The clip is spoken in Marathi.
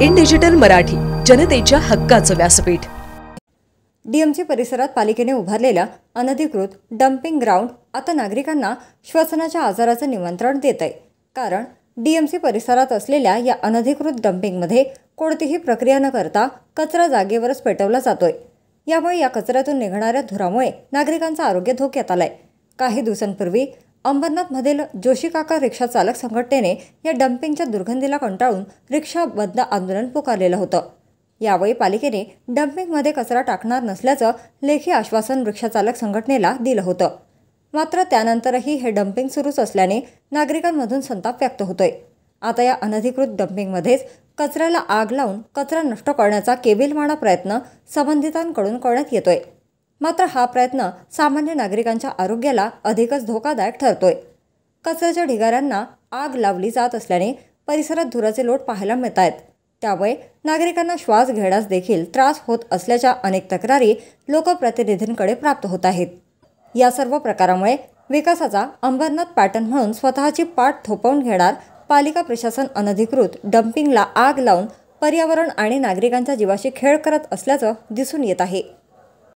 इन डिजिटल मराठी, जनतेच्या हक्काचं व्यासपीठ। डीएमसी परिसरात पालिकेने उभारलेल्या अनधिकृत डंपिंग ग्राउंड आता नागरिकांना श्वसनाच्या आजाराचं निमंत्रण देत आहे। कारण डीएमसी परिसरात असलेल्या या अनधिकृत डंपिंगमध्ये कोणतीही प्रक्रिया न करता कचरा जागेवरच पेटवला जातोय। यामुळे या कचऱ्यातून निघणाऱ्या धुरामुळे नागरिकांचं आरोग्य धोक्यात आलंय। काही दिवसांपूर्वी अंबरनाथमधील जोशी काका रिक्षा चालक संघटनेने या डंपिंगच्या दुर्गंधीला कंटाळून रिक्षा बंद आंदोलन पुकारलेलं होतं। यावेळी पालिकेने डंपिंगमध्ये कचरा टाकणार नसल्याचं लेखी आश्वासन रिक्षाचालक संघटनेला दिलं होतं। मात्र त्यानंतरही हे डंपिंग सुरूच असल्याने नागरिकांमधून संताप व्यक्त होतोय। आता या अनधिकृत डंपिंगमध्येच कचऱ्याला आग लावून कचरा नष्ट करण्याचा केविलवाणा प्रयत्न संबंधितांकडून करण्यात येतोय। मात्र हा प्रयत्न सामान्य नागरिकांच्या आरोग्याला अधिकच धोकादायक ठरतोय। कचऱ्याच्या ढिगाऱ्यांना आग लावली जात असल्याने परिसरात धुराचे लोट पाहायला मिळत आहेत। त्यामुळे नागरिकांना श्वास घेण्यास देखील त्रास होत असल्याच्या अनेक तक्रारी लोकप्रतिनिधींकडे प्राप्त होत आहेत। या सर्व प्रकारामुळे विकासाचा अंबरनाथ पॅटर्न म्हणून स्वतःची पाठ थोपवून घेणार पालिका प्रशासन अनधिकृत डंपिंगला आग लावून पर्यावरण आणि नागरिकांच्या जीवाशी खेळ करत असल्याचं दिसून येत आहे।